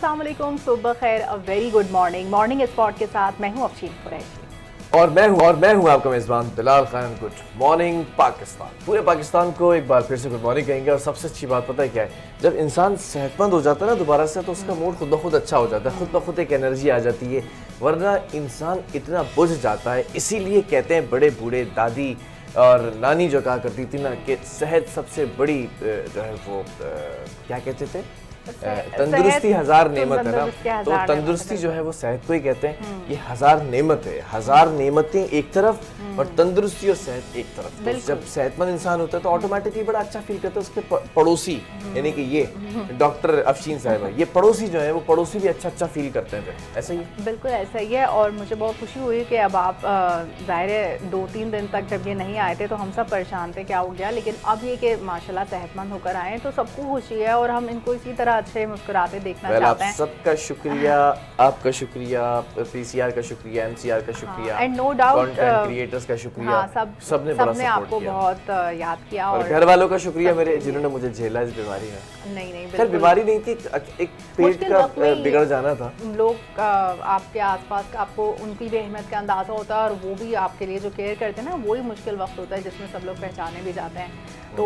अस्सलाम वालेकुम, सुबह खैर, a very good morning spot के साथ मैं हूँ अफशीन कुरैशी। और मैं हूं आपका मेज़बान बिलाल खान। Good morning Pakistan. पूरे पाकिस्तान को एक बार फिर से गुड मॉर्निंग कहेंगे। और सबसे अच्छी बात पता है क्या है, जब इंसान सेहतमंद हो जाता है ना दोबारा से, तो उसका मूड खुद ब खुद अच्छा हो जाता है, खुद ब खुद एक एनर्जी आ जाती है। वरना इंसान इतना बुझ जाता है। इसीलिए कहते हैं बड़े बूढ़े दादी और नानी जो कहा करती थी ना कि सेहत सबसे बड़ी जो है वो क्या कहते थे, तंदुरुस्ती हजार नेमत है ना। तो तंदुरुस्ती जो है वो सेहत को ही कहते हैं। ये हजार नेमत है, हजार नेमतें एक तरफ और तंदुरुस्ती और सेहत एक तरफ। तो जब सेहतमंद इंसान होता है तो ऑटोमेटिकली बड़ा अच्छा फील करता है। उसके पड़ोसी यानी कि ये डॉक्टर अफशीन साहिबा, ये पड़ोसी जो है वो पड़ोसी भी अच्छा फील करते हैं। ऐसा ही बिल्कुल ऐसा ही है। और मुझे बहुत खुशी हुई कि अब आप ज़ाहिर है 2-3 दिन तक जब ये नहीं आए थे तो हम सब परेशान थे क्या हो गया, लेकिन अब ये कि माशाल्लाह सेहतमंद होकर आए तो सबको खुशी है और हम इनको इसी तरह अच्छे मुस्कुराते देखना चाहते हैं। सबका शुक्रिया, आपका शुक्रिया, पीसीआर का शुक्रिया, एमसीआर का शुक्रिया, and no doubt content creators का शुक्रिया। सबने आपको बहुत याद किया और घर वालों का शुक्रिया मेरे, जिन्होंने मुझे झेला इस बीमारी में। नहीं खैर बीमारी नहीं थी, एक पेट का बिगड़ जाना था। लोग आपके आसपास आपको उनकी भी अहमियत का अंदाजा होता है और वो भी आपके लिए जो केयर करते हैं ना, वही मुश्किल वक्त होता है जिसमें सब लोग पहचाने भी जाते हैं। तो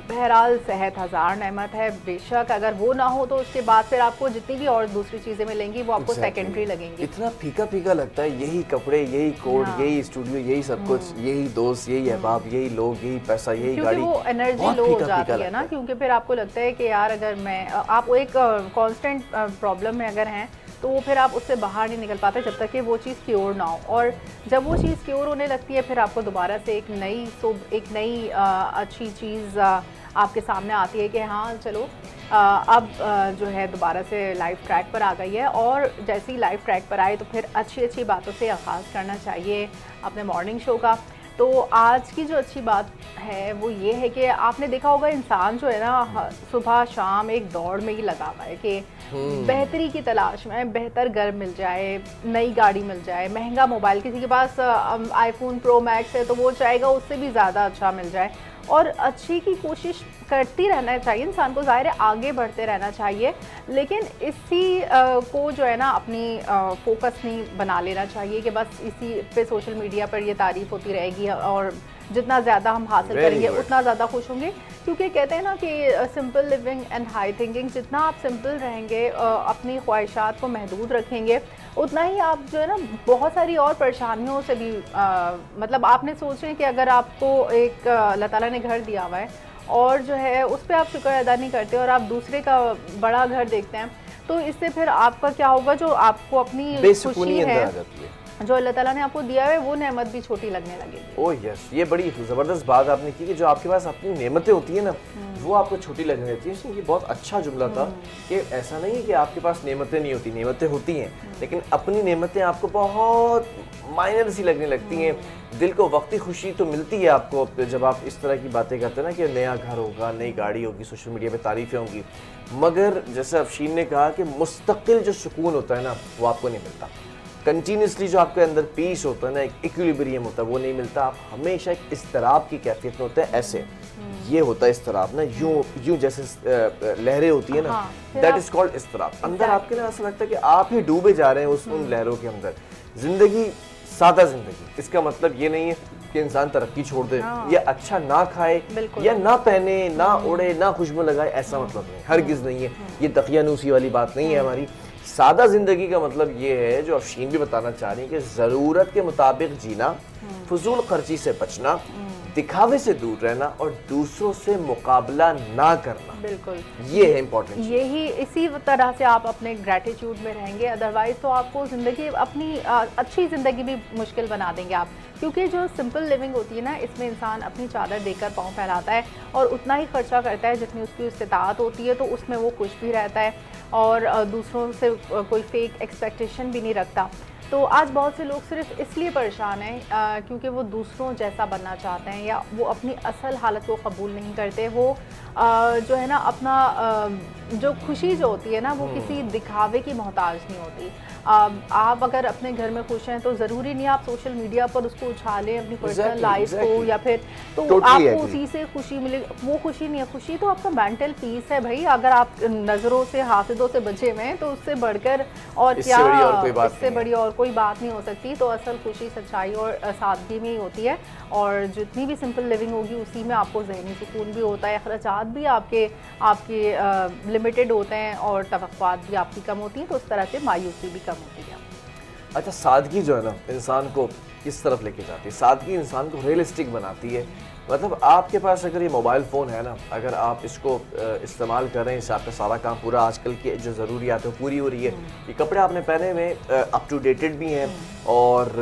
बहरहाल सेहत हज़ार नेमत है। बेशक अगर वो ना हो तो उसके बाद फिर आपको जितनी भी और दूसरी चीज़ें मिलेंगी वो आपको सेकेंडरी लगेंगी। इतना फीका फीका लगता है, यही कपड़े, यही कोड, यही स्टूडियो, यही सब कुछ, यही दोस्त, यही अहबाब, यही लोग, यही पैसा, यही गाड़ी। वो एनर्जी लो हो जाती है ना, क्योंकि फिर आपको लगता है कि यार अगर मैं आप एक कांस्टेंट प्रॉब्लम में अगर हैं तो फिर आप उससे बाहर नहीं निकल पाते जब तक कि वो चीज़ क्योर ना हो। और जब वो चीज़ क्योर होने लगती है फिर आपको दोबारा से एक नई अच्छी चीज़ आपके सामने आती है कि हाँ चलो अब जो है दोबारा से लाइफ ट्रैक पर आ गई है। और जैसे ही लाइफ ट्रैक पर आए तो फिर अच्छी बातों से आगाज़ करना चाहिए अपने मॉर्निंग शो का। तो आज की जो अच्छी बात है वो ये है कि आपने देखा होगा इंसान जो है ना सुबह शाम एक दौड़ में ही लगा हुआ है कि बेहतरी की तलाश में, बेहतर घर मिल जाए, नई गाड़ी मिल जाए, महंगा मोबाइल, किसी के पास आईफोन प्रो मैक्स है तो वो चाहेगा उससे भी ज़्यादा अच्छा मिल जाए। और अच्छी की कोशिश करती रहना चाहिए इंसान को, ज़ाहिर है आगे बढ़ते रहना चाहिए, लेकिन इसी को जो है ना अपनी फोकस नहीं बना लेना चाहिए कि बस इसी पे सोशल मीडिया पर ये तारीफ़ होती रहेगी और जितना ज़्यादा हम हासिल करेंगे उतना ज़्यादा खुश होंगे। क्योंकि कहते हैं ना कि simple living and high thinking, जितना आप सिंपल रहेंगे, अपनी ख्वाहिशात को महदूद रखेंगे, उतना ही आप जो है ना बहुत सारी और परेशानियों से भी मतलब आपने सोच रहे हैं कि अगर आपको एक अल्लाह ताला ने घर दिया हुआ है और जो है उस पर आप शुक्र अदा नहीं करते और आप दूसरे का बड़ा घर देखते हैं, तो इससे फिर आपका क्या होगा, जो आपको अपनी खुशी है जो अल्लाह ताला ने आपको दिया है वो नेमत भी छोटी लगने लगेगी। ओह यस, ये बड़ी ज़बरदस्त बात आपने की कि जो आपके पास अपनी नेमतें होती है ना वो आपको छोटी लगने लगती है। ये बहुत अच्छा जुमला था कि ऐसा नहीं है कि आपके पास नेमतें नहीं होती, नेमतें होती हैं, लेकिन अपनी नेमतें आपको बहुत माइनर सी लगने लगती हैं। दिल को वक्ती खुशी तो मिलती है आपको जब आप इस तरह की बातें करते हैं ना कि नया घर होगा, नई गाड़ी होगी, सोशल मीडिया पे तारीफ़ें होंगी, मगर जैसे अफशीन ने कहा कि मुस्तकिल जो सुकून होता है ना वो आपको नहीं मिलता। कंटिन्यूसली जो आपके अंदर पीस होता है ना, एक इक्विलिब्रियम होता है, वो नहीं मिलता। आप हमेशा एक इस्तराब की कैफियत में होते हैं। ऐसे ये होता है इस्तराब ना, यूं जैसे लहरें होती है ना, दैट इज कॉल्ड इस्तराब। अंदर आपके ना ऐसा लगता है कि आप ही डूबे जा रहे हैं उन लहरों के अंदर। जिंदगी सादा जिंदगी, इसका मतलब ये नहीं है कि इंसान तरक्की छोड़ दे या अच्छा ना खाए या ना पहने, ना उड़े, ना खुशबू लगाए, ऐसा मतलब नहीं, हरगिज नहीं है। ये दकियानूसी वाली बात नहीं है हमारी। सादा जिंदगी का मतलब ये है जो अफशीन भी बताना चाह रही है कि ज़रूरत के मुताबिक जीना, फजूल खर्ची से बचना, दिखावे से दूर रहना और दूसरों से मुकाबला ना करना। बिल्कुल ये है इम्पोर्टेंट। यही इसी तरह से आप अपने ग्रेटिट्यूड में रहेंगे, अदरवाइज तो आपको ज़िंदगी अपनी अच्छी ज़िंदगी भी मुश्किल बना देंगे आप। क्योंकि जो सिंपल लिविंग होती है ना, इसमें इंसान अपनी चादर देकर पाँव फैलाता है और उतना ही खर्चा करता है जितनी उसकी इस्तिताअत होती है, तो उसमें वो खुश भी रहता है और दूसरों से कोई फेक एक्सपेक्टेशन भी नहीं रखता। तो आज बहुत से लोग सिर्फ इसलिए परेशान हैं क्योंकि वो दूसरों जैसा बनना चाहते हैं या वो अपनी असल हालत को कबूल नहीं करते। वो जो है ना अपना जो खुशी जो होती है ना वो किसी दिखावे की मोहताज नहीं होती। आप अगर अपने घर में खुश हैं तो ज़रूरी नहीं आप सोशल मीडिया पर उसको उछालें अपनी पर्सनल लाइफ को, या फिर तो आपको उसी से खुशी मिले। वो खुशी नहीं है, खुशी तो आपका मेंटल पीस है भाई। अगर आप नज़रों से हासिदों से बचे हुए हैं तो उससे बढ़कर और क्या, इससे बड़ी और कोई बात नहीं हो सकती। तो असल खुशी सच्चाई और सादगी में ही होती है, और जितनी भी सिंपल लिविंग होगी उसी में आपको ज़हनी सुकून भी होता है, अखराजात भी आपके लिमिटेड होते हैं और तवक्कुआत भी आपकी कम होती हैं, तो उस तरह से मायूसी भी कम होती है। अच्छा, सादगी जो है ना इंसान को किस तरफ लेके जाती है? सादगी इंसान को रियलिस्टिक बनाती है। मतलब आपके पास अगर ये मोबाइल फ़ोन है ना, अगर आप इसको इस्तेमाल कर रहे हैं, इससे आपका सारा काम पूरा आजकल की जो ज़रूरियात है वो पूरी हो रही है, ये कपड़े आपने पहने हुए अप टू डेटेड भी हैं और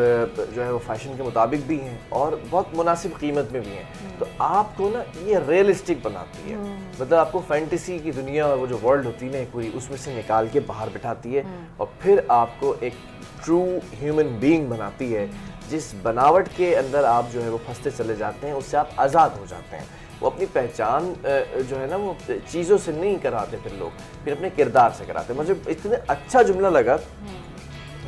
जो है वो फैशन के मुताबिक भी हैं और बहुत मुनासिब कीमत में भी हैं, तो आपको ना ये रियलिस्टिक बनाती है। मतलब आपको फैंटेसी की दुनिया और वो जो वर्ल्ड होती है ना पूरी, उसमें से निकाल के बाहर बिठाती है और फिर आपको एक ट्रू ह्यूमन बीइंग बनाती है, जिस बनावट के अंदर आप जो है वो फंसते चले जाते हैं, उससे आप आज़ाद हो जाते हैं। वो अपनी पहचान जो है ना वो चीज़ों से नहीं कराते फिर लोग, फिर अपने किरदार से कराते हैं। मुझे इतने अच्छा जुमला लगा,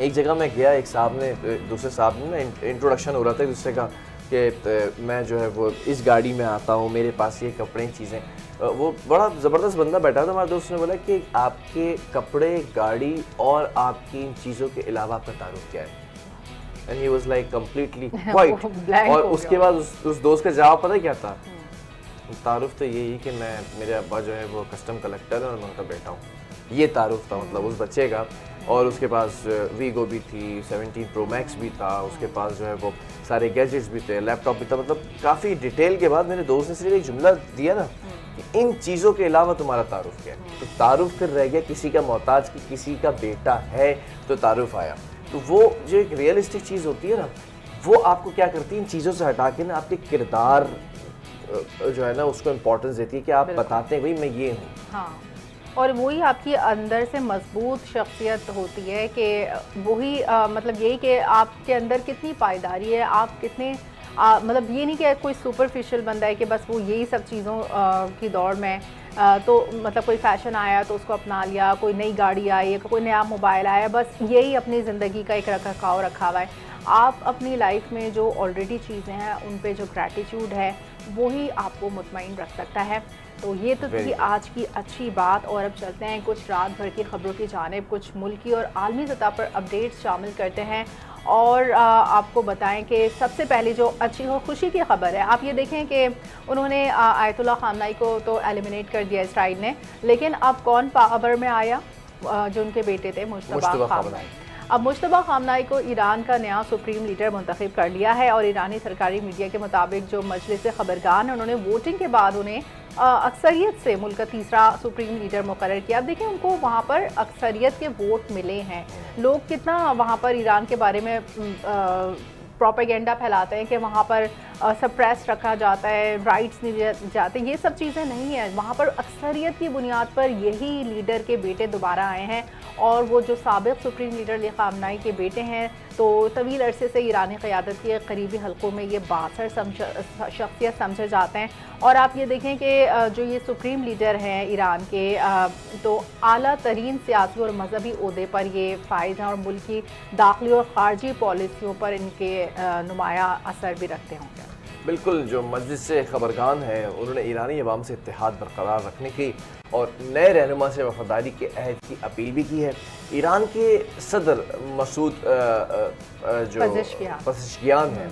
एक जगह मैं गया, एक साहब ने दूसरे साहब ने ना इंट्रोडक्शन हो रहा था दूसरे का कि मैं जो है वो इस गाड़ी में आता हूँ, मेरे पास ये कपड़े चीज़ें, वो बड़ा ज़बरदस्त बंदा बैठा था। हमारे दोस्त ने बोला कि आपके कपड़े, गाड़ी और आपकी इन चीज़ों के अलावा आपका तारुफ क्या है? And he was like completely quiet. और उसके बाद उस दोस्त का जवाब पता है क्या था? तारुफ तो यही कि मेरे अब्बा जो है वो कस्टम कलेक्टर है और मैं उनका बेटा हूँ। ये तारुफ था मतलब उस बच्चे का। और उसके पास वीगो भी थी, 17 प्रो मैक्स भी था, उसके पास जो है वो सारे गैजेट्स भी थे, लैपटॉप भी था। मतलब काफ़ी डिटेल के बाद मेरे दोस्त ने सिर्फ एक जुमला दिया ना कि इन चीज़ों के अलावा तुम्हारा तारुफ क्या है? तो तारुफ फिर रह गया किसी का मोहताज की किसी का बेटा है तो तारुफ आया। तो वो जो एक रियलिस्टिक चीज़ होती है ना, वो आपको क्या करती है, इन चीज़ों से हटा के ना आपके किरदार जो है ना उसको इम्पोर्टेंस देती है कि आप बताते हैं भाई मैं ये हूँ। हाँ, और वही आपकी अंदर से मजबूत शख्सियत होती है कि वही मतलब यही कि आपके अंदर कितनी पायदारी है, आप कितने मतलब ये नहीं कि कोई सुपरफिशियल बंदा है कि बस वो यही सब चीज़ों की दौड़ में तो मतलब कोई फैशन आया तो उसको अपना लिया, कोई नई गाड़ी आई, कोई नया मोबाइल आया, बस यही अपनी ज़िंदगी का एक रखरखाव रखा हुआ है। आप अपनी लाइफ में जो ऑलरेडी चीज़ें हैं उन पे जो ग्रैटिट्यूड है वही आपको मुतमईन रख सकता है। तो ये तो थी आज की अच्छी बात, और अब चलते हैं कुछ रात भर की खबरों की जानिब, कुछ मुल्की और आलमी सतह पर अपडेट्स शामिल करते हैं और आपको बताएं कि सबसे पहले जो अच्छी और खुशी की खबर है, आप ये देखें कि उन्होंने आयतुल्लाह खामनाई को तो एलिमिनेट कर दिया इसराइल ने, लेकिन अब कौन पावर में आया? जो उनके बेटे थे मुश्तबा खामनाई। अब मुश्तबा खामनाई को ईरान का नया सुप्रीम लीडर मुंतखब कर लिया है और ईरानी सरकारी मीडिया के मुताबिक जो मजलिस खबरगान है उन्होंने वोटिंग के बाद उन्हें अक्सरियत से मुल्क का तीसरा सुप्रीम लीडर मुकर्रर किया। अब देखिए उनको वहाँ पर अक्सरियत के वोट मिले हैं। लोग कितना वहाँ पर ईरान के बारे में प्रोपेगेंडा फैलाते हैं कि वहाँ पर सप्रेस रखा जाता है, राइट्स नहीं जाते, ये सब चीज़ें नहीं है। वहाँ पर अक्सरियत की बुनियाद पर यही लीडर के बेटे दोबारा आए हैं और वो जो साबिक़ सुप्रीम लीडर अली खामनाई के बेटे हैं, तो तवील अरसे से ईरानी क़यादत के करीबी हलकों में ये बासर शख्सियत समझे जाते हैं। और आप ये देखें कि जो ये सुप्रीम लीडर हैं ईरान के, तो आला तरीन सियासी और मजहबी ओहदे पर ये फ़ाइज़ हैं और मुल्क की दाखिली और ख़ारजी पॉलिसियों पर इनके नुमाया असर भी रखते होंगे। बिल्कुल, जो मजलिस खबरगान है उन्होंने ईरानी अवाम से इत्तेहाद बरकरार रखने की और नए रहनुमा से वफादारी के अहद की अपील भी की है। ईरान के सदर मसूद जो पज़ेश्कियान हैं,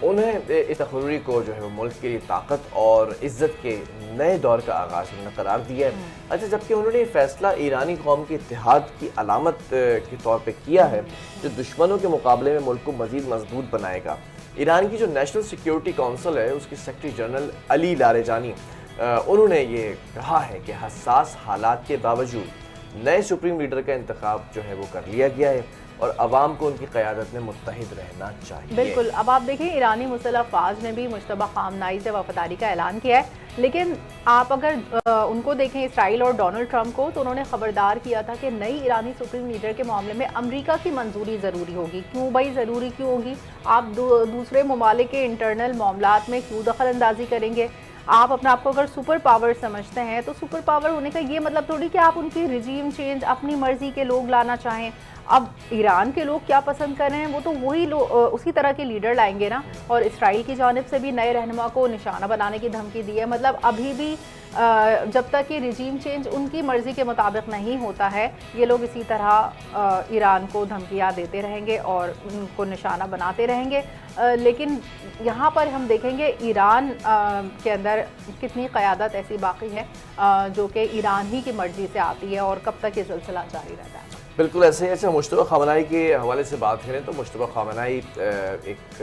उन्हें इस तकरीरी को जो है वो मुल्क के लिए ताकत और इज़्ज़त के नए दौर का आगाज़ उन्होंने करार दिया है। अच्छा, जबकि उन्होंने ये फ़ैसला ईरानी कौम के इत्तेहाद की अलामत के तौर पर किया है जो दुश्मनों के मुकाबले में मुल्क को मज़ीद मजबूत बनाएगा। ईरान की जो नेशनल सिक्योरिटी काउंसिल है उसके सेक्रेटरी जनरल अली लारेजानी, उन्होंने ये कहा है कि हसास हालात के बावजूद नए सुप्रीम लीडर का इंतखाब जो है वो कर लिया गया है और अवाम को उनकी क़यादत में मुत्तहिद रहना चाहिए। बिल्कुल। अब आप देखिए ईरानी मुसल्लह अफ़वाज ने भी मुश्तबा ख़ामनाई से वफ़ादारी का ऐलान किया है, लेकिन आप अगर उनको देखें इसराइल और डोनाल्ड ट्रंप को, तो उन्होंने खबरदार किया था कि नई ईरानी सुप्रीम लीडर के मामले में अमेरिका की मंजूरी ज़रूरी होगी। क्यों भाई ज़रूरी क्यों होगी? आप दूसरे ममालिक के इंटरनल मामलात में क्यों दखल अंदाजी करेंगे? आप अपने आप को अगर सुपर पावर समझते हैं तो सुपर पावर होने का ये मतलब थोड़ी कि आप उनकी रिजीम चेंज अपनी मर्जी के लोग लाना चाहें। अब ईरान के लोग क्या पसंद कर रहे हैं वो तो वही उसी तरह के लीडर लाएंगे ना। और इसराइल की जानिब से भी नए रहनुमा को निशाना बनाने की धमकी दी है। मतलब अभी भी जब तक ये रिजीम चेंज उनकी मर्ज़ी के मुताबिक नहीं होता है, ये लोग इसी तरह ईरान को धमकियाँ देते रहेंगे और उनको निशाना बनाते रहेंगे। लेकिन यहाँ पर हम देखेंगे ईरान के अंदर कितनी क़यादत ऐसी बाकी है जो कि ईरान ही की मर्ज़ी से आती है, और कब तक ये सिलसिला जारी रहता है। बिल्कुल ऐसे ही। अच्छा, मुश्तबा ख़ामनाई के हवाले से बात करें तो मुश्तबा ख़ामनाई एक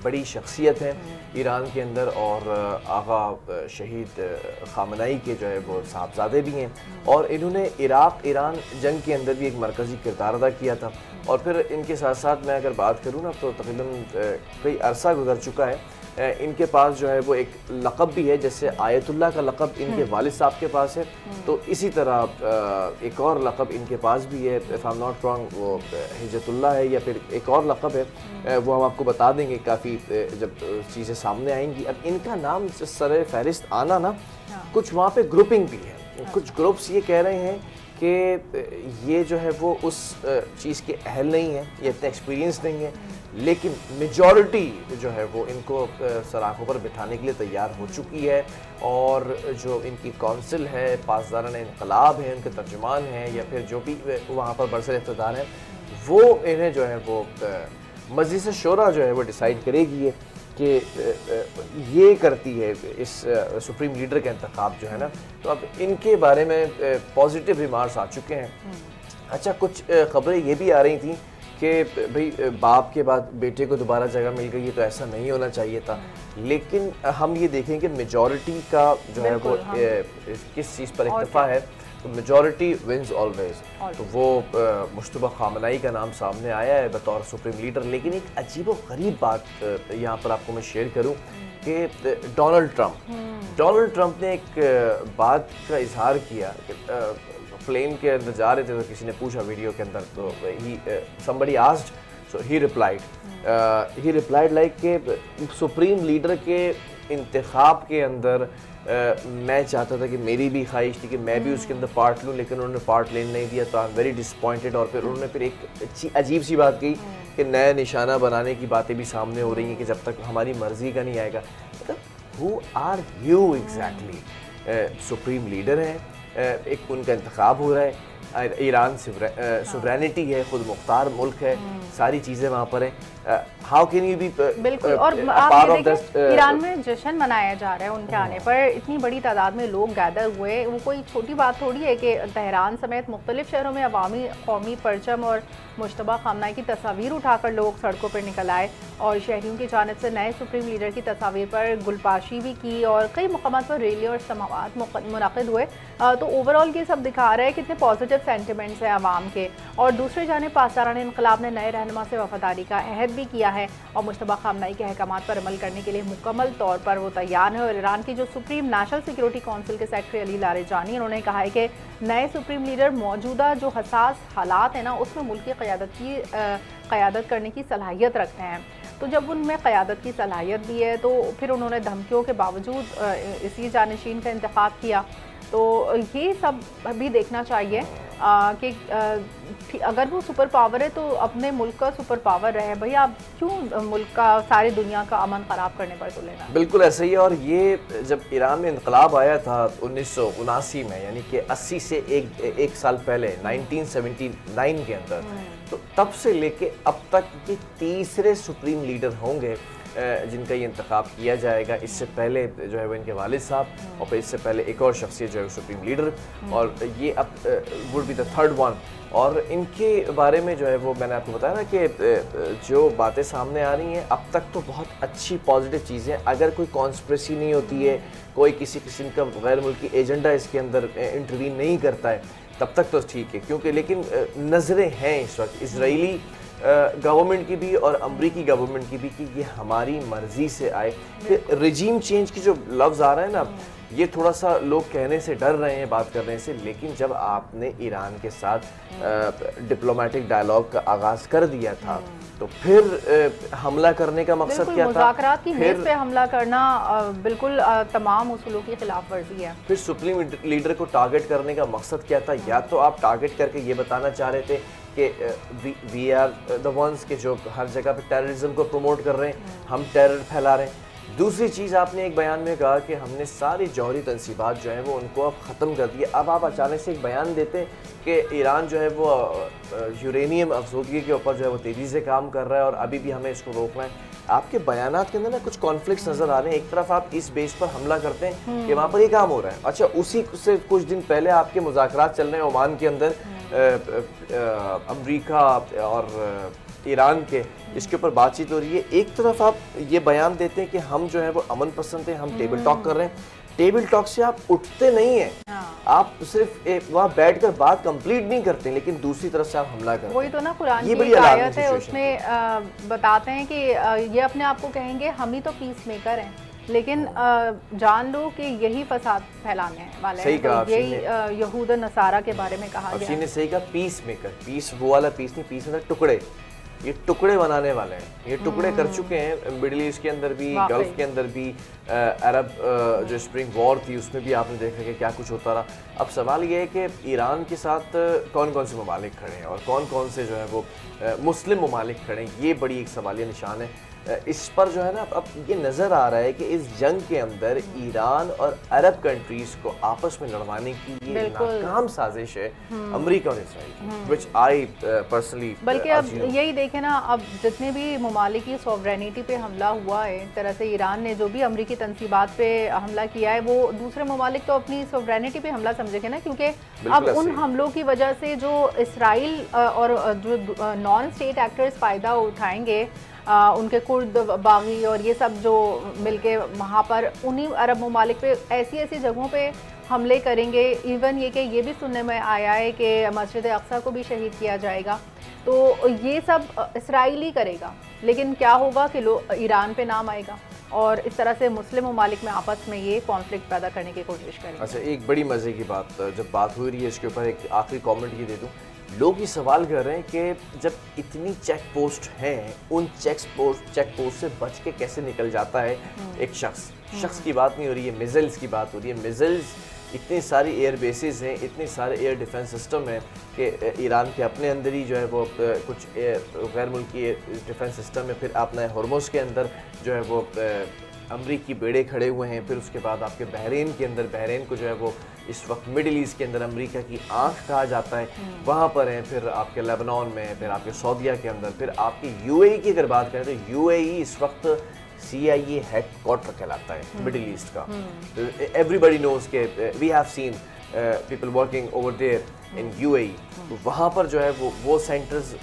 बड़ी शख्सियत है ईरान के अंदर, और आगा शहीद ख़ामनाई के जो है वो साहबजादे भी हैं, और इन्होंने इराक़ ईरान जंग के अंदर भी एक मरकज़ी किरदार अदा किया था। और फिर इनके साथ साथ मैं अगर बात करूँ ना तो तकरीबन कई अरसा गुजर चुका है, इनके पास जो है वो एक लक़ब भी है, जैसे आयतुल्लाह का लक़ब इनके वालिद साहब के पास है, तो इसी तरह एक और लक़ब इनके पास भी है, if I am not wrong वो हिजतुल्लाह है, या फिर एक और लक़ब है, वो हम आपको बता देंगे काफ़ी जब चीज़ें सामने आएंगी। अब इनका नाम सर फहरिस्त आना ना, कुछ वहाँ पे ग्रुपिंग भी है, कुछ ग्रुप्स ये कह रहे हैं कि ये जो है वो उस चीज़ के अहल नहीं है, ये इतना एक्सपीरियंस नहीं है, लेकिन मेजॉरिटी जो है वो इनको सराखों पर बिठाने के लिए तैयार हो चुकी है। और जो इनकी कौंसिल है, पासदारान इनकलाब हैं, उनके तर्जुमान हैं, या फिर जो भी वहाँ पर बरसर इक़्तिदार हैं, वो इन्हें जो है वो मजलिस शूरा जो है वो डिसाइड करेगी कि ये करती है इस सुप्रीम लीडर का इंतखाब जो है ना। तो अब इनके बारे में पॉजिटिव रिमार्क्स आ चुके हैं। अच्छा, कुछ ख़बरें ये भी आ रही थी कि भाई बाप के बाद बेटे को दोबारा जगह मिल गई है, तो ऐसा नहीं होना चाहिए था। लेकिन हम ये देखें कि मेजॉरिटी का जो है वो किस चीज़ पर इक्तफा है, तो मेजॉरिटी विंस ऑलवेज। तो वो मुश्तबा ख़ामनाई का नाम सामने आया है बतौर सुप्रीम लीडर। लेकिन एक अजीब व गरीब बात यहाँ पर आपको मैं शेयर करूँ कि डोनाल्ड ट्रंप ने एक बात का इजहार किया कि प्लेन के अंदर जा रहे थे, तो किसी ने पूछा वीडियो के अंदर, तो somebody asked, so he replied like कि सुप्रीम लीडर के इंतखाब के अंदर मैं चाहता था कि मेरी भी ख्वाहिश थी कि मैं भी उसके अंदर पार्ट लूँ, लेकिन उन्होंने पार्ट लेने नहीं दिया, तो आई एम वेरी डिसअपॉइंटेड। और फिर उन्होंने फिर एक अजीब सी बात कही कि नया निशाना बनाने की बातें भी सामने हो रही हैं कि जब तक हमारी मर्ज़ी का नहीं आएगा। मतलब who are you exactly? Supreme leader है, एक उनका इंतखाब हो रहा है, ईरान सुवरेनिटी है, खुद मुख्तार मुल्क है, सारी चीज़ें वहाँ पर हैं। हाउ कैन यू बी बिल्कुल। और आप ये देखें ईरान में जश्न मनाया जा रहा है उनके आने पर, इतनी बड़ी तादाद में लोग गैदर हुए, वो कोई छोटी बात थोड़ी है कि तेहरान समेत मुख्तलिफ शहरों में अवामी कौमी परचम और मुश्तबा ख़ामनाई की तस्वीर उठाकर लोग सड़कों पर निकल आए, और शहरियों की जानिब से नए सुप्रीम लीडर की तस्वीर पर गुलपाशी भी की, और कई मकामात पर रैली और समाअत मुनक़िद हुए। तो ओवरऑल ये सब दिखा रहा है कितने पॉजिटिव सेंटिमेंट्स हैं अवाम के। और दूसरी जानिब पासदारान इनकलाब ने नए रहनुमा से वफादारी का अहद भी किया है, और मुश्तबा ख़ामनाई के अहकामात पर अमल करने के लिए मुकम्मल तौर पर वो तैयार है। और ईरान की जो सुप्रीम नेशनल सिक्योरिटी काउंसिल के सेक्रेटरी अली लारेजानी, उन्होंने कहा है कि नए सुप्रीम लीडर मौजूदा जो हसास हालात हैं ना, उसमें मुल्क की क़यादत करने की सलाहियत रखते हैं। तो जब उनमें क़यादत की सलाहियत भी है, तो फिर उन्होंने धमकियों के बावजूद इसी जानशीन का इंतखाब किया। तो ये सब भी देखना चाहिए कि अगर वो सुपर पावर है तो अपने मुल्क का सुपर पावर रहे। भाई आप क्यों मुल्क का, सारी दुनिया का अमन ख़राब करने पर तो लेना। बिल्कुल ऐसा ही है। और ये जब ईरान में इनकलाब आया था 1979 में, यानी कि 80 से एक साल पहले 1979 के अंदर, तो तब से लेके अब तक ये तीसरे सुप्रीम लीडर होंगे जिनका ये इंतखाब किया जाएगा। इससे पहले जो है वो इनके वालिद साहब, और फिर इससे पहले एक और शख्सियत जो है सुप्रीम लीडर, और ये अब would be the third one. और इनके बारे में जो है वो मैंने आपको बताया ना कि जो बातें सामने आ रही हैं अब तक तो बहुत अच्छी पॉजिटिव चीज़ें, अगर कोई कॉन्स्पिरेसी नहीं होती है, कोई किसी किस्म का गैर मुल्की एजेंडा इसके अंदर इंटरवीन नहीं करता है, तब तक तो ठीक है, क्योंकि लेकिन नज़रें हैं इस वक्त इजरायली गवर्नमेंट की भी और अमरीकी गवर्नमेंट की भी कि ये हमारी मर्जी से आए। फिर रिजीम चेंज की जो लफ्ज़ आ रहा है ना, ये थोड़ा सा लोग कहने से डर रहे हैं बात करने से, लेकिन जब आपने ईरान के साथ डिप्लोमेटिक डायलॉग का आगाज़ कर दिया था तो फिर हमला करने का मकसद क्या था? मुज़ाकरात की मेज़ पे हमला करना बिल्कुल तमाम उसूलों की खिलाफ वर्जी है। फिर सुप्रीम लीडर को टारगेट करने का मकसद क्या था? या तो आप टारगेट करके ये बताना चाह रहे थे कि वी आर द वंस के जो हर जगह पे टेररिज्म को प्रमोट कर रहे हैं, हम टेरर फैला रहे हैं। दूसरी चीज़ आपने एक बयान में कहा कि हमने सारी जौहरी तनसीबात जो है वो उनको अब ख़त्म कर दिए। अब आप अचानक से एक बयान देते हैं कि ईरान जो है वो यूरेनियम अफजोदगी के ऊपर जो है वो तेज़ी से काम कर रहा है और अभी भी हमें इसको रोकना है। आपके बयानात के अंदर ना कुछ कॉन्फ्लिक्ट्स नज़र आ रहे हैं। एक तरफ आप इस बेस पर हमला करते हैं कि वहाँ पर ये काम हो रहा है, अच्छा उसी से कुछ दिन पहले आपके मुज़ाकरात चल रहे हैं ओमान के अंदर अमरीका और ईरान के, इसके ऊपर बातचीत हो रही है। एक तरफ आप ये बयान देते हैं कि हम जो है वो अमन पसंद है, हम टेबल टॉक कर रहे हैं, टेबल टॉक से आप उठते नहीं हैं। आप सिर्फ वहाँ बैठकर बात कंप्लीट नहीं करते, लेकिन दूसरी तरफ से आप हमला करते हैं। वही तो ना, कुरान की एक आयत है उसमें बताते हैं कि ये अपने आप को कहेंगे हम ही तो पीस मेकर हैं, लेकिन जान लो कि यही फसाद फैलाने वाले हैं। तो यही यहूद नसारा के बारे में कहा गया है। सही कहा, पीस मेकर, पीस वो वाला पीस नहीं, पीस मतलब टुकड़े, ये टुकड़े बनाने वाले हैं, ये टुकड़े कर चुके हैं मिडिल ईस्ट के अंदर भी, गल्फ के अंदर भी। अरब जो स्प्रिंग वॉर थी उसमें भी आपने देखा कि क्या कुछ होता रहा। अब सवाल ये है कि ईरान के साथ कौन कौन से ममालिक खड़े हैं और कौन कौन से जो है वो मुस्लिम ममालिक खड़े हैं, ये बड़ी एक सवालिया निशान है। इस पर जो है ना अब ये नज़र आ रहा है कि इस जंग के अंदर ईरान और अरब कंट्रीज को आपस में लड़वाने की ये नाकाम साजिश है अमेरिका और इसराइल, व्हिच आई पर्सनली। बल्कि अब यही देखें ना, अब जितने भी ममालिक की सॉवरेनिटी पे हमला हुआ है, एक तरह से ईरान ने जो भी अमेरिकी तनसीबात पे हमला किया है, वो दूसरे ममालिक तो अपनी सॉवरेनिटी पे हमला समझेंगे ना, क्योंकि अब उन हमलों की वजह से जो इसराइल और जो नॉन स्टेट एक्टर्स फ़ायदा उठाएंगे, उनके कुर्द बागी और ये सब जो मिलके वहाँ पर उन्हीं अरब ममालिक पे ऐसी ऐसी जगहों पे हमले करेंगे। इवन ये कि ये भी सुनने में आया है कि मस्जिद अक्सा को भी शहीद किया जाएगा। तो ये सब इसराइल ही करेगा, लेकिन क्या होगा कि ईरान पे नाम आएगा और इस तरह से मुस्लिम ममालिक में आपस में ये कॉन्फ्लिक्ट पैदा करने की कोशिश करेंगे। अच्छा, एक बड़ी मज़े की बात, जब बात हो रही है इसके ऊपर एक आखिरी कॉमेंट ये दे दूँ। लोग ये सवाल कर रहे हैं कि जब इतनी चेक पोस्ट हैं, उन चेक पोस्ट से बच के कैसे निकल जाता है एक शख्स की बात नहीं हो रही है, मिज़ाइल्स की बात हो रही है। मिज़ाइल्स, इतनी सारी एयर बेसिस हैं, इतने सारे एयर डिफेंस सिस्टम हैं कि ईरान के अपने अंदर ही जो है वो कुछ गैर मुल्की डिफेंस सिस्टम है। फिर आपने हॉर्मुज़ के अंदर जो है वो अमरीकी बेड़े खड़े हुए हैं। फिर उसके बाद आपके बहरीन के अंदर, बहरीन को जो है वो इस वक्त मिडिल ईस्ट के अंदर अमेरिका की आंख कहा जाता है, वहाँ पर हैं। फिर आपके लेबनान में, फिर आपके सऊदीया के अंदर, फिर आपकी यूएई की अगर बात करें तो यूएई इस वक्त CIA हेडक्वार्टर कहलाता है मिडिल ईस्ट का। एवरीबडी नोज के we have seen people working over there in UAE। तो वहाँ पर जो है वो सेंटर्स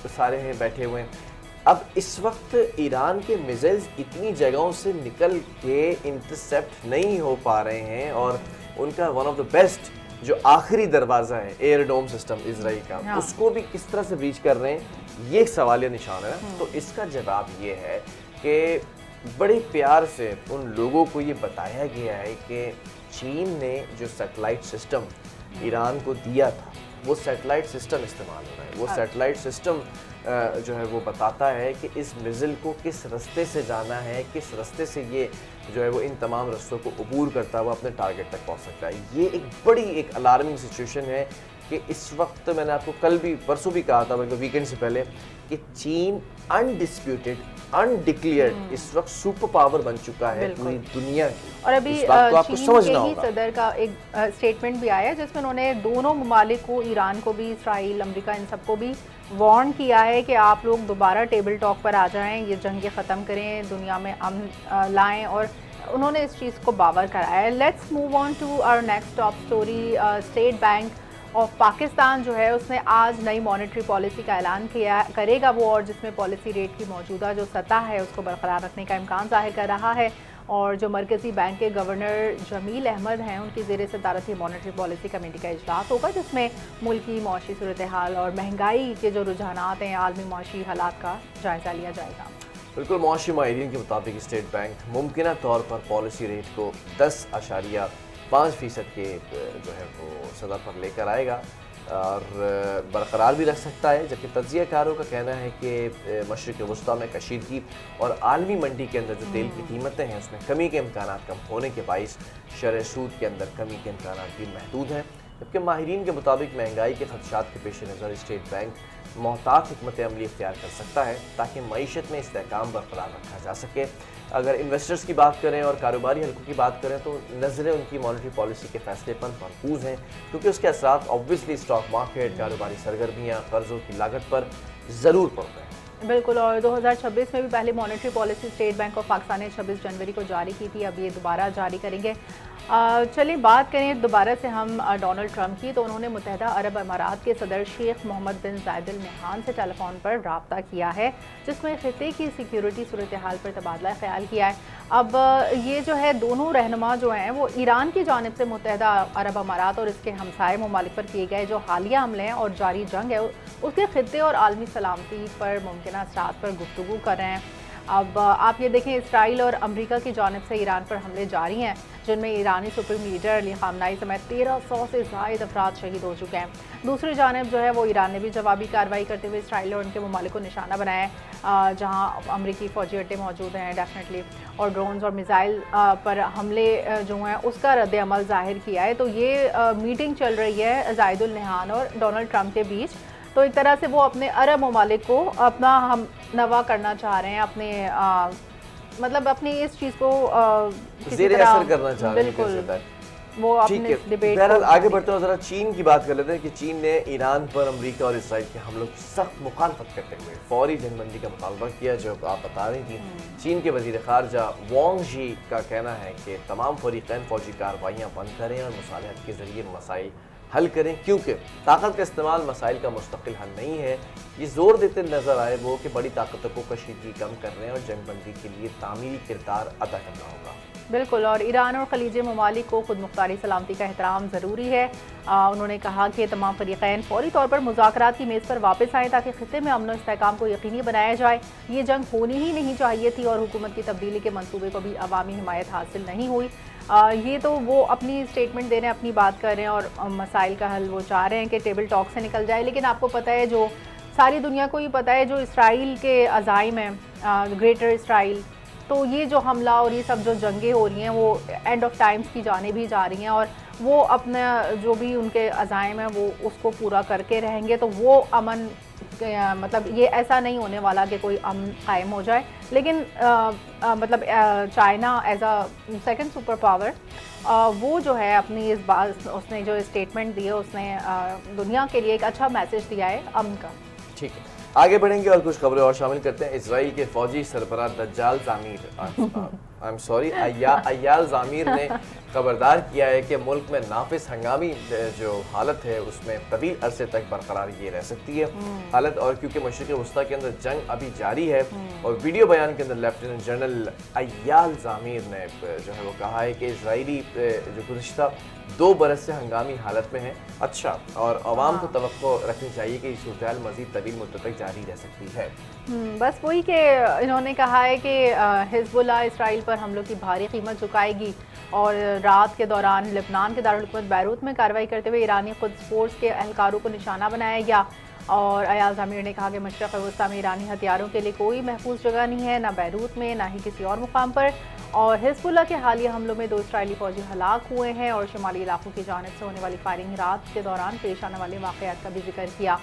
सारे हैं बैठे हुए हैं। अब इस वक्त ईरान के मिसाइल्स इतनी जगहों से निकल के इंटरसेप्ट नहीं हो पा रहे हैं और उनका वन ऑफ द बेस्ट जो आखिरी दरवाज़ा है एयर डोम सिस्टम इजराइल का, उसको भी किस तरह से ब्रीच कर रहे हैं, ये एक सवालिया निशान है। तो इसका जवाब ये है कि बड़े प्यार से उन लोगों को ये बताया गया है कि चीन ने जो सैटेलाइट सिस्टम ईरान को दिया था, वो सैटेलाइट सिस्टम इस्तेमाल हो रहा है। वो सैटेलाइट सिस्टम जो है वो बताता है कि इस मिज़िल को किस रास्ते से जाना है, किस रास्ते से ये जो है वो इन तमाम रास्तों को अबूर करता हुआ अपने टारगेट तक पहुंच सकता है। ये एक बड़ी एक अलार्मिंग सिचुएशन है कि इस वक्त मैंने आपको कल भी परसों भी कहा था, बल्कि वीकेंड से पहले, कि चीन अनडिस्प्यूटेड अनडिक्लेयर्ड इस वक्त सुपर पावर बन चुका है पूरी दुनिया की। और अभी चीन के ही सदर का एक स्टेटमेंट भी आया है जिसमें उन्होंने दोनों ममालिक को, ईरान को भी, इसराइल, अमेरिका, इन सबको भी वार्न किया है कि आप लोग दोबारा टेबल टॉक पर आ जाएं, ये जंगें ख़त्म करें, दुनिया में अमन लाएं, और उन्होंने इस चीज़ को बावर कराया है। Let's move on to our next top story. State bank of Pakistan जो है उसने आज नई मॉनेटरी पॉलिसी का ऐलान करेगा वो, और जिसमें पॉलिसी रेट की मौजूदा जो सतह है उसको बरकरार रखने का इम्कान जाहिर कर रहा है। और जो मरकज़ी बैंक के गवर्नर जमील अहमद हैं उनकी ज़ेर सदारत मॉनेटरी पॉलिसी कमेटी का इजलास होगा, जिसमें मुल्की मौशी सूरत हाल और महंगाई के जो रुझानात हैं, आलमी मौशी हालात का जायज़ा लिया जाएगा। बिल्कुल, मौशी माहिरीन के मुताबिक स्टेट बैंक मुमकिन तौर पर पॉलिसी रेट को 10.5% के जो है वो सदर पर लेकर आएगा और बरकरार भी रख सकता है, जबकि तज्ज़ियाकारों का कहना है कि मशरिक़ वस्ता में कशीदगी और आलमी मंडी के अंदर जो तेल की कीमतें हैं उसमें कमी के इम्कान कम होने के बाइस शरह सूद के अंदर कमी के इम्कान भी महदूद हैं। जबकि माहिरीन के मुताबिक महंगाई के खदशात के पेश नज़र स्टेट बैंक मोहतात हिकमत अमली इख्तियार कर सकता है ताकि मईशत में इस्तेहकाम बरकरार रखा जा सके। अगर इन्वेस्टर्स की बात करें और कारोबारी हल्कों की बात करें तो नज़रें उनकी मॉनेटरी पॉलिसी के फैसले पर मरकूज़ हैं, क्योंकि उसके असरात ऑब्वियसली स्टॉक मार्केट, कारोबारी सरगर्मियाँ, कर्ज़ों की लागत पर ज़रूर पड़ रहे हैं। बिल्कुल, और 2026 में भी पहली monetary policy state bank of Pakistan ने 26 जनवरी को जारी की थी। अब ये दोबारा जारी करेंगे। चलिए बात करें दोबारा से हम डोनाल्ड ट्रंप की, तो उन्होंने मुत्तहदा अरब अमारात के सदर शेख मोहम्मद बिन जायद अल नहयान से टेलीफोन पर रब्ता किया है, जिसमें खित्ते की सिक्योरिटी सूरत हाल पर तबादला ख्याल किया है। अब ये जो है दोनों रहनुमा जो हैं वो ईरान की जानिब से मुत्तहदा अरब अमारात और इसके हमसाय ममालिक पर किए गए जो हालिया हमले हैं और जारी जंग है उसके खित्ते और आलमी सलामती पर मुमकिन असरात पर गुफ्तगू कर रहे हैं। अब आप ये देखें, इसराइल और अमेरिका की जानिब से ईरान पर हमले जारी हैं, जिनमें ईरानी सुप्रीम लीडर अली ख़ामनेई समेत 1300 से ज़ायद अफराद शहीद हो चुके हैं। दूसरी जानिब जो है वो ईरान ने भी जवाबी कार्रवाई करते हुए इसराइल और उनके ममालिक को निशाना बनाया है, जहाँ अमरीकी फ़ौजी अड्डे मौजूद हैं डेफिनेटली, और ड्रोन्स और मिसाइल पर हमले जो हैं उसका रद्द अमल ज़ाहिर किया है। तो ये मीटिंग चल रही है जायद अल नहयान और डोनाल्ड ट्रंप के बीच। तो एक तरह से वो अपने अरब ममालिक को अपना हम नवा करना चाह रहे हैं, अपने मतलब अपनी इस चीज़ को ज़ेरे असर करना चाह रहे हैं। बिल्कुल, वो अपने डिबेट बहरहाल आगे बढ़ते हुए ज़रा चीन की बात कर लेते हैं कि चीन ने ईरान पर अमेरिका और इसराइल के हमलों की सख्त मुखालफत करते हुए फौरी जंगबंदी का मुतालबा किया, जो आप बता रही थी। चीन के वज़ीर ख़ारजा वांग ज़ी का कहना है कि तमाम फ़रीक़ैन फ़ौजी कार्रवाइयाँ बंद करें और मुसालहत के ज़रिए मसाइल हल करें, क्योंकि ताकत का इस्तेमाल मसाइल का मुस्तकिल हल नहीं है। ये जोर देते नजर आए वो कि बड़ी ताकतों को कशीदगी कम करने और जंगबंदी के लिए तामीरी किरदार अदा करना होगा। बिल्कुल, और ईरान और खलीजी ममालिक को खुद मुख्तारी सलामती का एहतराम ज़रूरी है। उन्होंने कहा कि तमाम फरीक़ैन फौरी तौर पर मुज़ाकरात की मेज़ पर वापस आएँ ताकि ख़ित्ते में अमन और इस्तेहकाम को यकीनी बनाया जाए। ये जंग होनी ही नहीं चाहिए थी और हुकूमत की तब्दीली के मंसूबे को भी अवामी हिमायत हासिल नहीं हुई। ये तो वो अपनी स्टेटमेंट दे रहे हैं, अपनी बात कर रहे हैं और मसाइल का हल वो चाह रहे हैं कि टेबल टॉक से निकल जाए। लेकिन आपको पता है, जो सारी दुनिया को ही पता है, जो इसराइल के अज़ाइम हैं, ग्रेटर इसराइल, तो ये जो हमला और ये सब जो जंगें हो रही हैं वो एंड ऑफ टाइम्स की जाने भी जा रही हैं और वो अपना जो भी उनके अज़ाइम हैं वो उसको पूरा करके रहेंगे। तो वो अमन मतलब ये ऐसा नहीं होने वाला कि कोई अमन कायम हो जाए। लेकिन मतलब China as a second super power वो जो है अपनी इस बात उसने जो स्टेटमेंट दी है उसने दुनिया के लिए एक अच्छा मैसेज दिया है अमन का। ठीक है, आगे बढ़ेंगे और कुछ खबरें और शामिल करते हैं। इजराइल के फौजी सरबराह दज्जाल ज़ामीर अय्याल ज़ामीर ने खबरदार किया है कि मुल्क में नाफिस हंगामी जो हालत है उसमें तवील अरसे तक बरकरार ये रह सकती है हालत, और क्योंकि मशरिक़ वस्ता के अंदर जंग अभी जारी है। और वीडियो बयान के अंदर लेफ्टिनेंट जनरल अय्याल ज़ामीर ने जो है वो कहा है कि इजरायली जो गुज़िश्ता 2 बरस से हंगामी हालत में है। अच्छा, और आवाम को तवक्को रखनी चाहिए कि सूरत मज़ीद तवील मुद्दत तक जारी रह सकती है। बस वही कि इन्होंने कहा है कि हिज़्बुल्लाह इसराइल पर हमलों की भारी कीमत चुकाएगी और रात के दौरान लेबनान के दारुल हुकूमत बैरूत में कार्रवाई करते हुए ईरानी खुद फोर्स के एहलकारों को निशाना बनाया गया। और अय्याल ज़ामीर ने कहा कि मशरक़ वस्ता में ईरानी हथियारों के लिए कोई महफूज जगह नहीं है, ना बैरूत में ना ही किसी और मुकाम पर। और हिज़्बुल्लाह के हालिया हमलों में 2 इसराइली फौजी हलाक हुए हैं और शुमाली इलाकों की जानिब से होने वाली फायरिंग रात के दौरान पेश आने वाले वाक़यात का भी जिक्र किया।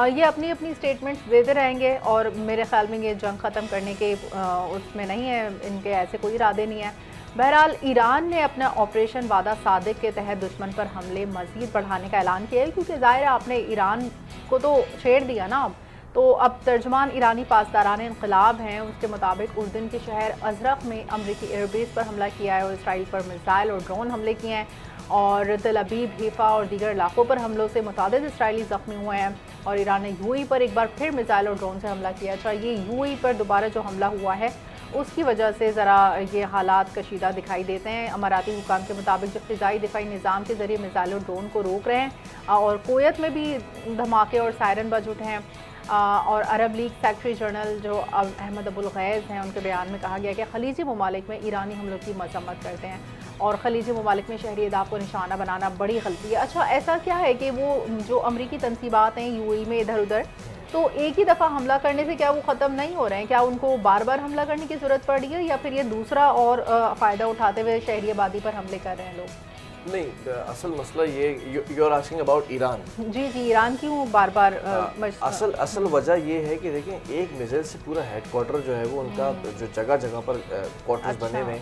ये अपनी अपनी स्टेटमेंट्स देते रहेंगे और मेरे ख्याल में ये जंग ख़त्म करने के उसमें नहीं है, इनके ऐसे कोई इरादे नहीं है। बहरहाल ईरान ने अपना ऑपरेशन वादा सादिक के तहत दुश्मन पर हमले मज़ीद बढ़ाने का ऐलान किया है, क्योंकि ज़ाहिर है आपने ईरान को तो छेड़ दिया ना। तो अब तर्जमान ईरानी पासदारान इनकलाब हैं, उसके मुताबिक उस दिन के शहर अजरक में अमरीकी एयरबेस पर हमला किया है और इसराइल पर मिसाइल और ड्रोन हमले किए हैं और तल अबीब, हैफा और दीगर इलाकों पर हमलों से मुतादिद इसराइली ज़ख्मी हुए हैं। और ईरान ने यूएई पर एक बार फिर मिसाइल और ड्रोन से हमला किया। अच्छा, ये यूएई पर दोबारा जो हमला हुआ है उसकी वजह से ज़रा ये हालात कशीदा दिखाई देते हैं। अमाराती हुकाम के मुताबिक जो फ़िज़ाई दिफाई निज़ाम के ज़रिए मिसाइल और ड्रोन को रोक रहे हैं और कोयत में भी धमाके और सायरन बज उठे हैं। और अरब लीग सेक्रेटरी जनरल जो अहमद अबुल गैज़ हैं, उनके बयान में कहा गया कि खलीजी ममालिक में ईरानी हमलों की मजम्मत करते हैं और खलीजी ममालिक में शहरी अहदाफ को निशाना बनाना बड़ी गलती है। अच्छा, ऐसा क्या है कि वो जो अमरीकी तनसीबात हैं यूएई में इधर उधर, तो एक ही दफ़ा हमला करने से क्या वो ख़त्म नहीं हो रहे हैं? क्या उनको बार बार हमला करने की ज़रूरत पड़ रही है या फिर ये दूसरा और फ़ायदा उठाते हुए शहरी आबादी पर हमले कर रहे हैं लोग? नहीं, असल मसला ये, you are asking about Iran. जी जी, ईरान क्यों बार बार असल वजह ये है कि देखें, एक मिसाइल से पूरा हेडक्वार्टर जो है वो उनका जो जगह जगह पर क्वार्टर्स बने हुए हैं,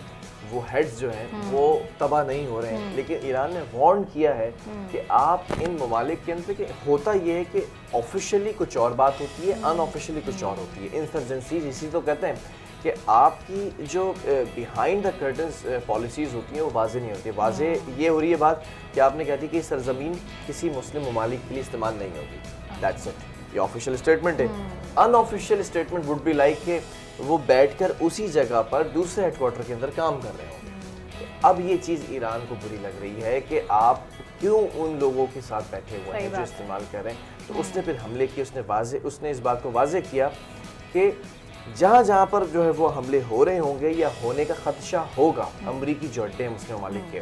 वो हेड्स जो हैं वो तबाह नहीं हो रहे हैं। लेकिन ईरान ने वार्न किया है कि आप इन ममालिक के अंदर, कि होता ये है कि ऑफिशियली कुछ और बात होती है, अनऑफिशियली कुछ और होती है। इंसर्जेंसी इसी तो कहते हैं कि आपकी जो बिहाइंड द कर्टन्स पॉलिसीज़ होती हैं वो वाजे नहीं होती। वाजे ये हो रही है बात कि आपने कहती कि सरजमीन किसी मुस्लिम ममालिक के लिए इस्तेमाल नहीं होगी, दैट्स इट, ये ऑफिशियल स्टेटमेंट है। Unofficial statement would be like कि वो बैठकर उसी जगह पर दूसरे हेडक्वार्टर के अंदर काम कर रहे होंगे। तो अब ये चीज़ ईरान को बुरी लग रही है कि आप क्यों उन लोगों के साथ बैठे हुए हैं जो इस्तेमाल कर रहे हैं। तो उसने फिर हमले किए, उसने इस बात को वाजे किया कि जहाँ जहाँ पर जो है वो हमले हो रहे होंगे या होने का खदशा होगा, अमरीकी जो अड्डे हैं मुस्लिम ममालिक के,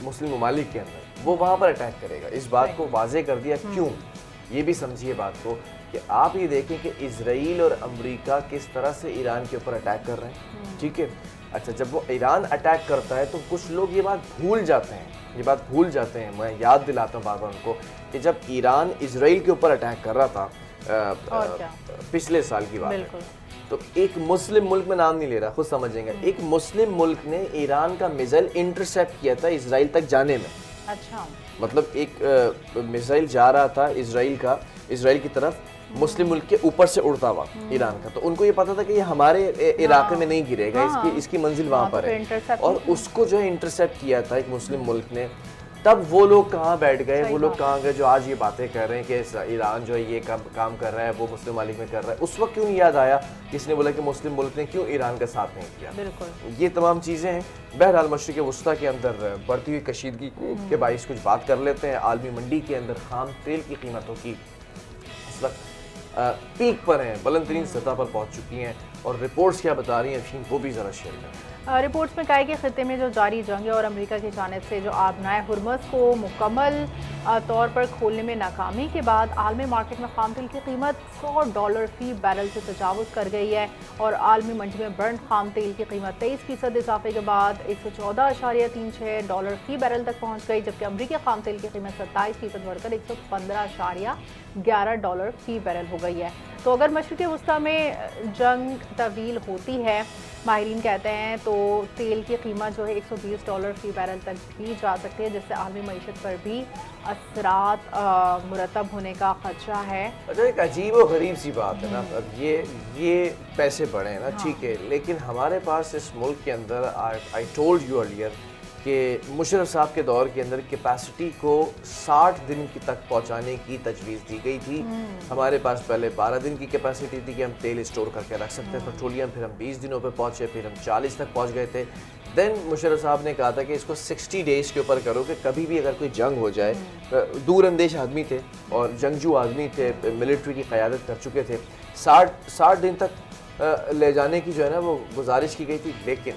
मुस्लिम ममालिक के अंदर, वो वहाँ पर अटैक करेगा। इस बात को वाजे कर दिया। क्यों? ये भी समझिए बात को कि आप ये देखें कि इजराइल और अमेरिका किस तरह से ईरान के ऊपर अटैक कर रहे हैं, ठीक है। अच्छा, जब वो ईरान अटैक करता है तो कुछ लोग ये बात भूल जाते हैं, मैं याद दिलाता हूँ बार बार उनको कि जब ईरान इजराइल के ऊपर अटैक कर रहा था पिछले साल की बात है, तो एक मुस्लिम मुल्क में नाम नहीं ले रहा, खुद समझेंगे, एक मुस्लिम मुल्क ने ईरान का मिसाइल इंटरसेप्ट किया था इजराइल तक जाने में। अच्छा, मतलब एक मिसाइल जा रहा था इजराइल की तरफ, मुस्लिम मुल्क के ऊपर से उड़ता हुआ ईरान का, तो उनको ये पता था कि ये हमारे इलाके में नहीं गिरेगा, इसकी मंजिल वहां पर है, और उसको जो है इंटरसेप्ट किया था एक मुस्लिम मुल्क ने। तब वो लोग कहाँ बैठ गए, वो लोग कहाँ गए जो आज ये बातें कर रहे हैं कि ईरान जो है ये काम कर रहा है, वो मुस्लिम मालिक में कर रहा है। उस वक्त क्यों नहीं याद आया, किसने बोला कि मुस्लिम मुल्क ने क्यों ईरान का साथ नहीं किया। बिल्कुल, ये तमाम चीज़ें हैं। बहरहाल मशरिक़ वस्ता के अंदर बढ़ती हुई कशीदगी के बाइस कुछ बात कर लेते हैं। आलमी मंडी के अंदर खाम तेल की कीमतों की इस वक्त पीक पर हैं, बुलंद तरीन सतह पर पहुँच चुकी हैं, और रिपोर्ट्स क्या बता रही हैं अफीम, वो भी ज़रा शेयर करें। रिपोर्ट्स में कहा है कि खित्ते में जो जारी जंग है और अमेरिका की जानिब से जो आबनाए हुर्मस को मुकम्मल तौर पर खोलने में नाकामी के बाद आलमी मार्केट में खाम तेल की कीमत $100 फी बैरल से तजावुज़ कर गई है और आलमी मंडी में बर्न खाम तेल की कीमत 23% इजाफे के बाद $114.36 फी बैरल तक पहुँच गई, जबकि अमरीकी खाम तेल की कीमत 27% बढ़कर $115.11 फी बैरल हो गई है। तो अगर मशरिक़ वस्ता में जंग तवील होती है, माहिरीन कहते हैं, तो तेल की कीमत जो है $120 फी बैरल तक भी जा सकती है, जिससे आलमी मईशत पर भी असरात मुरतब होने का खदशा है। अच्छा, एक अजीब और गरीब सी बात है ना, अब ये पैसे बढ़े हैं ना, ठीक है, लेकिन हमारे पास इस मुल्क के अंदर आई टोल्ड यू अर्लियर कि मुशर्रफ साहब के दौर के अंदर कैपेसिटी को 60 दिन की तक पहुंचाने की तजवीज़ दी गई थी। हमारे पास पहले 12 दिन की कैपेसिटी थी कि हम तेल स्टोर करके रख सकते हैं पेट्रोलियम, फिर हम 20 दिनों पे पहुंचे, फिर हम 40 तक पहुंच गए थे। देन मुशर्रफ साहब ने कहा था कि इसको 60 डेज़ के ऊपर करो कि कभी भी अगर कोई जंग हो जाए, दूर अंदेश आदमी थे और जंगजू आदमी थे, मिलिट्री की क़यादत कर चुके थे, 60 दिन तक ले जाने की जो है ना वो गुजारिश की गई थी, लेकिन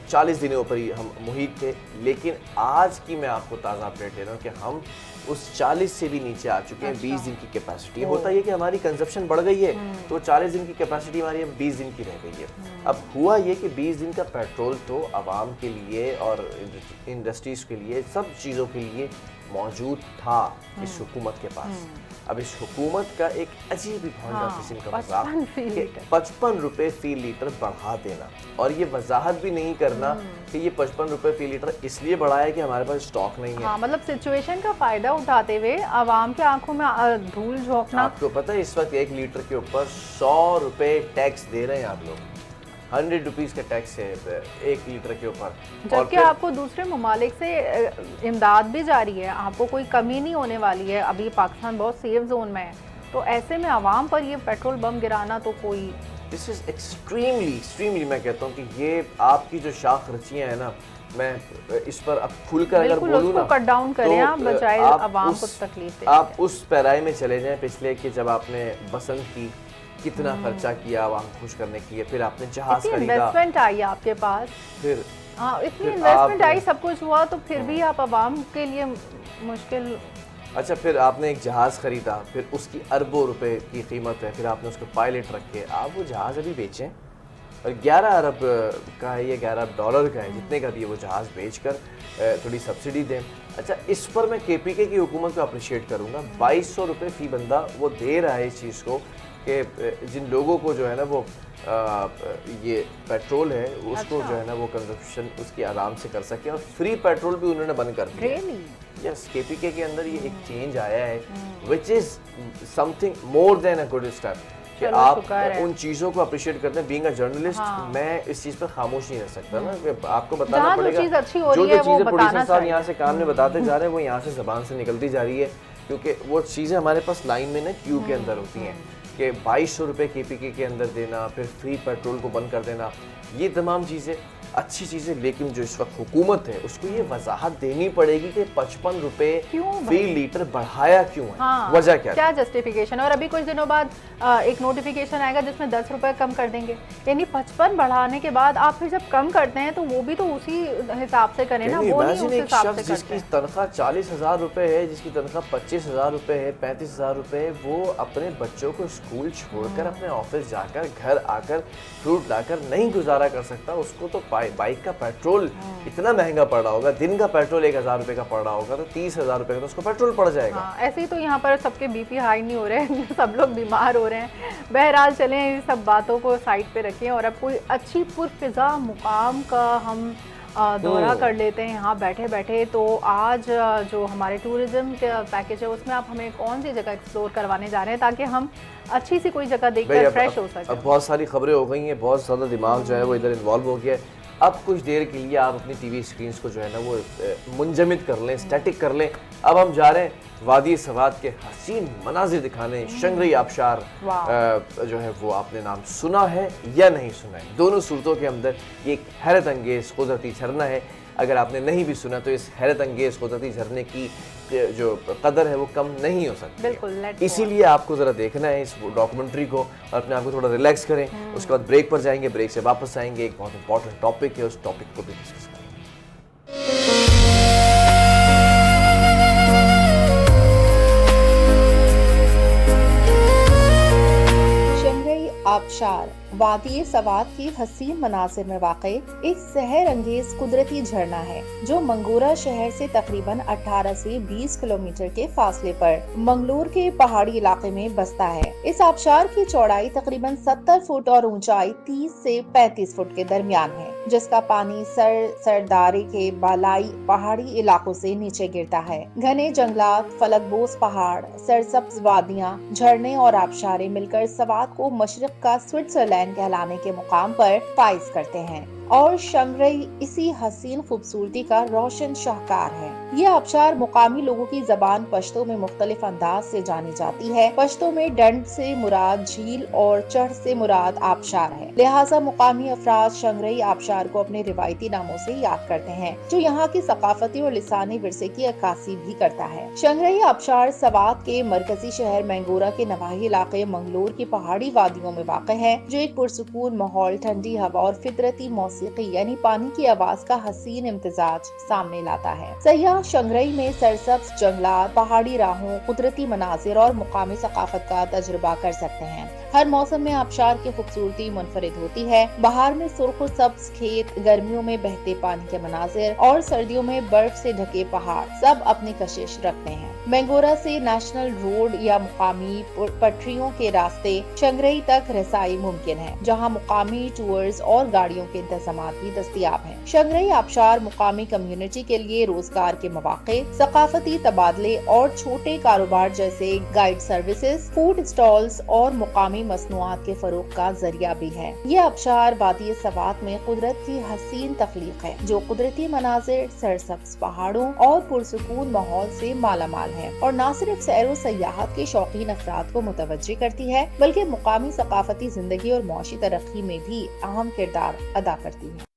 40 दिनों पर ही हम मुहित थे। लेकिन आज की मैं आपको ताज़ा अपडेट दे रहा हूँ कि हम उस 40 से भी नीचे आ चुके हैं। 20 दिन की कैपेसिटी होता है कि हमारी कंजप्शन बढ़ गई है, तो 40 दिन की कैपेसिटी हमारी अब 20 दिन की रह गई है। अब हुआ ये कि 20 दिन का पेट्रोल तो आवाम के लिए और इंडस्ट्रीज़ के लिए, सब चीज़ों के लिए मौजूद था इस हुकूमत के पास। अब इस हुकूमत का एक अजीब ही भौंडा किस्म का मजाक, 55 रुपये फी लीटर बढ़ा देना, और ये वजाहत भी नहीं करना कि ये 55 रुपये फी लीटर इसलिए बढ़ाया है कि हमारे पास स्टॉक नहीं है। हाँ, मतलब सिचुएशन का फायदा उठाते हुए आवाम के आंखों में धूल झोंकना। आपको पता है इस वक्त 1 लीटर के ऊपर 100 रुपये टैक्स दे रहे हैं आप लोग, 100 रुपीज़ का टैक्स है 1 लीटर के ऊपर, जबकि आपको दूसरे ममालिक से इमदाद भी जारी है, आपको कोई कमी नहीं होने वाली है। अभी पाकिस्तान बहुत सेफ जोन में है, तो ऐसे में आवाम पर ये पेट्रोल बम गिराना तो कोई दिस इज एक्सट्रीमली मैं कहता हूँ कि ये आपकी जो शाख रचियाँ हैं ना, मैं इस पर अब खुलकर अगर बोलूँ ना, कट डाउन करें आप, बजाय आवाम को तकलीफ देने आप उस पैराई में चले जाएं पिछले कि जब आपने बसंत की कितना खर्चा किया आवाम खुश करने के लिए, फिर आपने जहाज खरीदा, इन्वेस्टमेंट आई आपके पास, फिर हाँ इतनी इन्वेस्टमेंट आई, सब कुछ हुआ, तो फिर भी आप आवाम के लिए मुश्किल। अच्छा, फिर आपने एक जहाज़ ख़रीदा, फिर उसकी अरबों रुपए की कीमत है, फिर आपने उसको पायलट रखे, आप वो जहाज़ अभी बेचें और 11 अरब का है, ये 11 अरब डॉलर का है, जितने का भी है वो जहाज़ बेचकर थोड़ी सब्सिडी दें। अच्छा, इस पर मैं KPK की हुकूमत को अप्रिशिएट करूँगा। 2200 रुपये फ़ी बंदा वो दे रहा है इस चीज़ को कि जिन लोगों को जो है ना वो ये पेट्रोल है उसको जो है ना वो कंजप्शन उसकी आराम से कर सके, और फ्री पेट्रोल भी उन्होंने बंद कर दिया। यस, KPK के अंदर ये एक चेंज आया है which is something more than a good step कि आप उन चीज़ों को अप्रिशिएट करते हैं। बीइंग अ जर्नलिस्ट मैं इस चीज़ पर खामोश नहीं रह सकता ना, कि आपको बताना पड़ेगा जो चीज़ें प्रोड्यूसर साहब यहाँ से काम में बताते जा रहे हैं वो यहाँ से ज़बान से निकलती जा रही है, क्योंकि वो चीज़ें हमारे पास लाइन में ना क्यू के अंदर होती हैं कि 2200 रुपये KPK के अंदर देना, फिर फ्री पेट्रोल को बंद कर देना, ये तमाम चीज़ें अच्छी चीज़ें, लेकिन जो इस वक्त हुकूमत है उसको ये वजाहत देनी पड़ेगी कि 55 रुपये फी लीटर बढ़ाया क्यों है, हाँ, वजह क्या जस्टिफिकेशन। और अभी कुछ दिनों बाद एक नोटिफिकेशन आएगा जिसमें 10 रुपये कम कर देंगे, यानी 55 बढ़ाने के बाद आप फिर जब कम करते हैं तो वो भी तो उसी हिसाब से करें ना, वो नहीं उस हिसाब से। जिसकी तनख्वाह 40,000 रुपये है, जिसकी तनख्वाह 25,000 रुपये है, 35,000 रुपये है, वो अपने बच्चों को स्कूल छोड़कर अपने ऑफिस जाकर घर आकर फ्रूट लाकर नहीं गुजारा कर सकता, उसको तो बाइक का पेट्रोल इतना महंगा पड़ रहा होगा, दिन का पेट्रोल 1,000 रुपये का पड़ रहा होगा, तो 30,000 रुपये का तो उसको पेट्रोल पड़ जाएगा। ऐसे ही तो यहाँ पर सबके BP हाई नहीं हो रहे हैं, सब लोग बीमार हो रहे हैं। बहरहाल चलें, इन सब बातों को साइड पे रखें और अब कोई अच्छी पुरफ़िज़ा मुकाम का हम दौरा कर लेते हैं यहाँ बैठे बैठे। तो आज जो हमारे टूरिज्म का पैकेज है उसमें आप हमें कौन सी जगह एक्सप्लोर करवाने जा रहे हैं ताकि हम अच्छी सी कोई जगह देखकर फ्रेश हो सके। अब बहुत सारी खबरें हो गई हैं, बहुत ज़्यादा दिमाग जो है वो इधर इन्वॉल्व हो गया है। अब कुछ देर के लिए आप अपनी TV स्क्रीन्स को जो है ना वो मुंजमद कर लें, स्टैटिक कर लें। अब हम जा रहे हैं वादी सवात के हसीन मनाजिर दिखाने। शंगरई आबशार जो है वो आपने नाम सुना है या नहीं सुना है, दोनों सूरतों के अंदर ये एक हैरत अंगेज़ कुदरती झरना है। अगर आपने नहीं भी सुना तो इस हैरत अंगेज़ कुदरती झरने की जो कदर है वो कम नहीं हो सकती। बिल्कुल, इसीलिए आपको ज़रा देखना है इस डॉक्यूमेंट्री को और अपने आप को थोड़ा रिलैक्स करें। उसके बाद ब्रेक पर जाएंगे, ब्रेक से वापस आएंगे, एक बहुत इंपॉर्टेंट टॉपिक है, उस टॉपिक को भी डिस्कस करेंगे। आबशार वादी सवात की हसीन मनासिर में वाक़ई एक सहर अंगेज कुदरती झरना है जो मंगूरा शहर से तकरीबन 18 से 20 किलोमीटर के फासले पर मंगलोर के पहाड़ी इलाके में बसता है। इस आबशार की चौड़ाई तकरीबन 70 फुट और ऊंचाई 30 से 35 फुट के दरमियान है, जिसका पानी सरदारे के बालाई पहाड़ी इलाकों से नीचे गिरता है। घने जंगलात, फलकबोस पहाड़, सरसब्ज वादियाँ, झरने और आबशारें मिलकर सवात को मशरिक का स्विट्जरलैंड कहलाने के मुकाम पर फाइज करते हैं और शंगरई इसी हसीन खूबसूरती का रोशन शाहकार है। ये आबशार मुकामी लोगों की जबान पश्तो में मुख्तलिफ अंदाज से जानी जाती है। पश्तो में डंड से मुराद झील और चढ़ से मुराद आबशार है, लिहाजा मुकामी अफराद शंगरई आबशार को अपने रिवायती नामों से याद करते हैं, जो यहाँ की सकाफती और लिसानी विरसे की अक्कासी भी करता है। शंगरई आबशार सवात के मरकजी शहर मैंगोरा के नवाही इलाके मंगलोर की पहाड़ी वादियों में वाक़ है, जो एक पुरसुकून माहौल, ठंडी हवा और फितरती यानी पानी की आवाज का हसीन इम्तिजाज सामने लाता है। सयाह शंगरई में सरसब्ज जंगलात, पहाड़ी राहों, कुदरती मनाजिर और मुकामी सकाफत का तजुर्बा कर सकते हैं। हर मौसम में आबशार की खूबसूरती मुनफरिद होती है। बहार में सुर्ख सब्ज खेत, गर्मियों में बहते पानी के मनाजिर और सर्दियों में बर्फ से ढके पहाड़ सब अपनी कशिश रखते हैं। मैंगोरा से नेशनल रोड या मुकामी पटरियों के रास्ते शंगरई तक रसाई मुमकिन है, जहां मुकामी टूर्स और गाड़ियों के इंतजामात भी दस्तयाब हैं। शंगरई आबशार मुकामी कम्युनिटी के लिए रोजगार के मौके, सकाफती तबादले और छोटे कारोबार जैसे गाइड सर्विसेज, फूड स्टॉल्स और मुकामी मसनूआत के फरोग का जरिया भी है। ये आबशार वादी सवात में कुदरत की हसीन तख्लीक है, जो कुदरती मनाजिर, सरसब्ज पहाड़ों और पुरसुकून माहौल से मालामाल है और न सिर्फ सैर व सयाहत के शौकीन अफराद को मुतवज्जे करती है बल्कि मुकामी सकाफती जिंदगी और मौशी तरक्की में भी अहम किरदार अदा करती है।